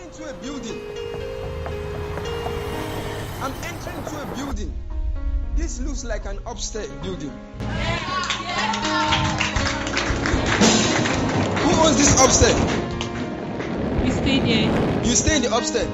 into a building. I'm entering into a building. This looks like an upstairs building. Who owns this upstairs? We stay there. You stay in the upstairs.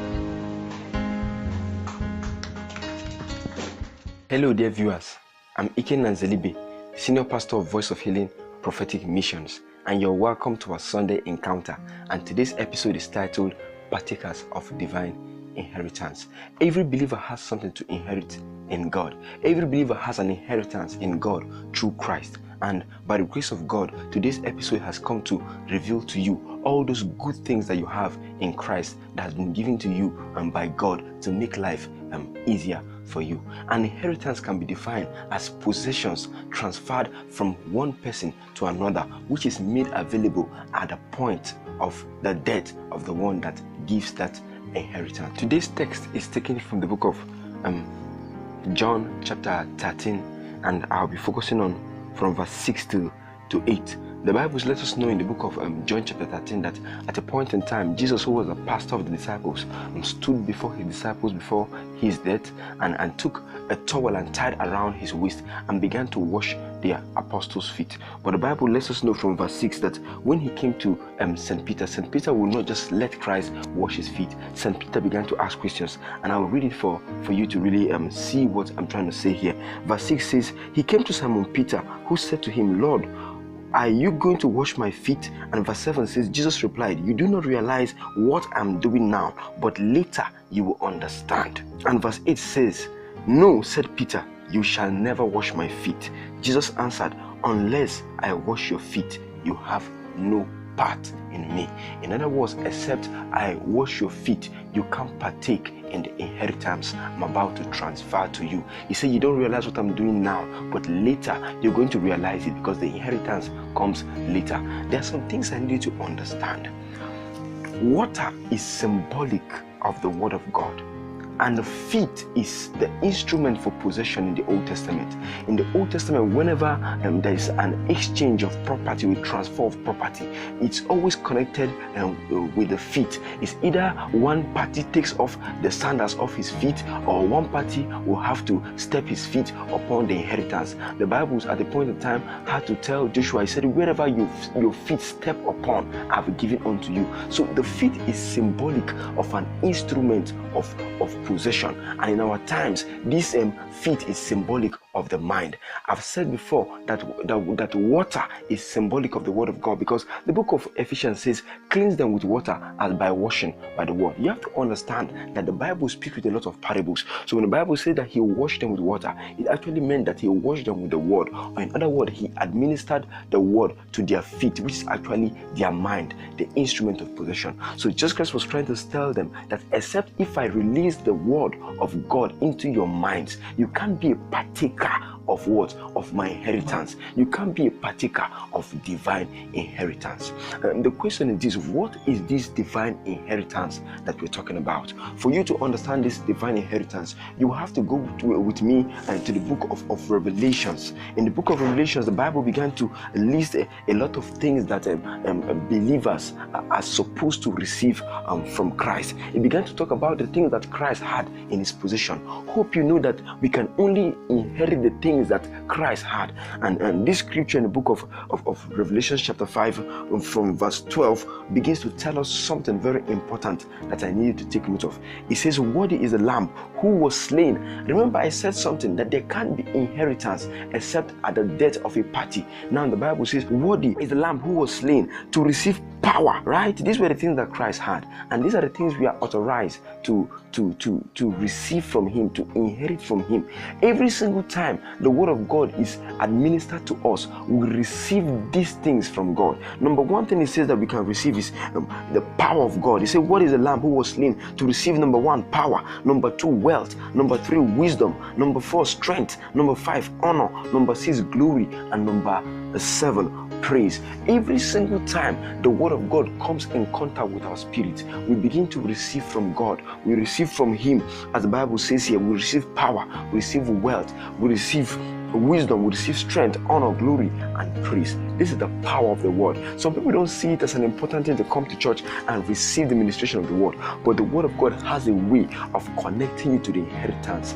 Hello dear viewers, I'm Ike Nanzelibe, Senior Pastor of Voice of Healing Prophetic Missions, and you're welcome to our Sunday encounter. And today's episode is titled Partakers of Divine Inheritance. Every believer has something to inherit in God. Every believer has an inheritance in God through Christ. And by the grace of God, today's episode has come to reveal to you all those good things that you have in Christ that has been given to you and by God to make life easier for you. An inheritance can be defined as possessions transferred from one person to another, which is made available at the point of the death of the one that gives that inheritance. Today's text is taken from the book of John chapter 13, and I'll be focusing on from verse 6 to 8. The Bible lets us know in the book of John chapter 13 that at a point in time, Jesus, who was the pastor of the disciples, stood before his disciples before his death and took a towel and tied around his waist and began to wash their apostles' feet. But the Bible lets us know from verse 6 that when he came to St. Peter would not just let Christ wash his feet. St. Peter began to ask questions, and I will read it for you to really see what I'm trying to say here. Verse 6 says, he came to Simon Peter, who said to him, Lord, are you going to wash my feet? And verse 7 says, Jesus replied, you do not realize what I'm doing now, but later you will understand. And verse 8 says, no, said Peter, you shall never wash my feet. Jesus answered, unless I wash your feet, you have no part in me. In other words, except I wash your feet, you can't partake in the inheritance I'm about to transfer to you. He said, you don't realize what I'm doing now, but later you're going to realize it, because the inheritance comes later. There are some things I need you to understand. Water is symbolic of the word of God, and the feet is the instrument for possession in the Old Testament. In the Old Testament, whenever there is an exchange of property, with transfer of property, it's always connected with the feet. It's either one party takes off the sandals off his feet, or one party will have to step his feet upon the inheritance. The Bible at the point in time had to tell Joshua, he said, wherever your feet step upon, I've given unto you. So the feet is symbolic of an instrument of possession. And in our times, this feet is symbolic of the mind. I've said before that water is symbolic of the word of God, because the book of Ephesians says, cleanse them with water as by washing by the word. You have to understand that the Bible speaks with a lot of parables. So when the Bible says that he washed them with water, it actually meant that he washed them with the word, or in other words, he administered the word to their feet, which is actually their mind, the instrument of possession. So Jesus Christ was trying to tell them that except if I release the word of God into your minds, you can't be a partaker of what? Of my inheritance. You can't be a partaker of divine inheritance. The question is this: what is this divine inheritance that we're talking about? For you to understand this divine inheritance, you have to go with me to the book of Revelations. In the book of Revelations, the Bible began to list a lot of things that believers are supposed to receive from Christ. It began to talk about the things that Christ had in his possession. Hope you know that we can only inherit the things that Christ had. And this scripture in the book of Revelation chapter 5 from verse 12 begins to tell us something very important that I need to take note of. It says, worthy is the Lamb who was slain. Remember, I said something that there can't be inheritance except at the death of a party. Now the Bible says, worthy is the Lamb who was slain to receive power, right? These were the things that Christ had, and these are the things we are authorized to receive from him, to inherit from him. Every single time the word of God is administered to us, we receive these things from God. Number one thing it says that we can receive is the power of God. He said, what is the Lamb who was slain to receive? Number one, power. Number two, wealth. Number three, wisdom. Number four, strength. Number five, honor. Number six, glory. And number seven, praise. Every single time the word of God comes in contact with our spirit, we begin to receive from God. We receive from him, as the Bible says here. We receive power, we receive wealth, we receive wisdom will receive strength, honor, glory, and praise. This is the power of the word. Some people don't see it as an important thing to come to church and receive the ministration of the word, but the word of God has a way of connecting you to the inheritance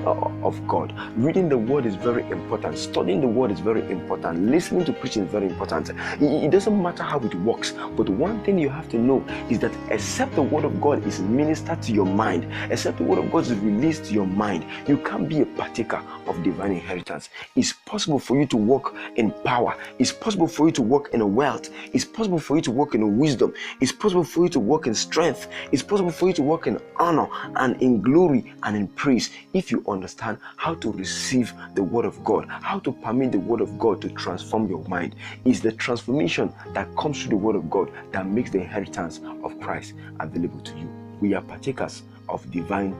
of God. Reading the word is very important. Studying the word is very important. Listening to preaching is very important. It doesn't matter how it works, but one thing you have to know is that except the word of God is ministered to your mind, except the word of God is released to your mind, you can't be a partaker of divine inheritance. It's possible for you to walk in power. It's possible for you to walk in wealth. It's possible for you to walk in wisdom. It's possible for you to walk in strength. It's possible for you to walk in honor and in glory and in praise if you understand how to receive the word of God, how to permit the word of God to transform your mind. It's the transformation that comes through the word of God that makes the inheritance of Christ available to you. We are partakers of divine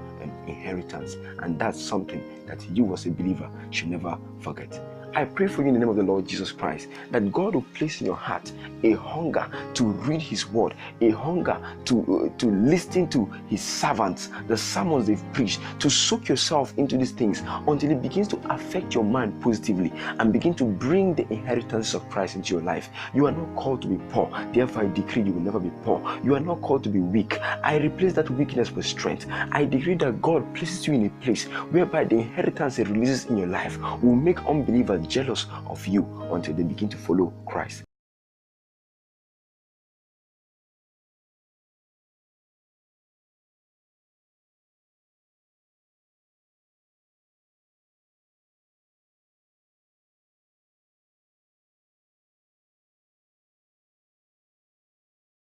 inheritance, and that's something that you as a believer should never forget. I pray for you in the name of the Lord Jesus Christ that God will place in your heart a hunger to read His word, a hunger to listen to His servants, the sermons they've preached, to soak yourself into these things until it begins to affect your mind positively and begin to bring the inheritance of Christ into your life. You are not called to be poor, therefore I decree you will never be poor. You are not called to be weak. I replace that weakness with strength. I decree that God places you in a place whereby the inheritance He releases in your life will make unbelievers jealous of you until they begin to follow Christ.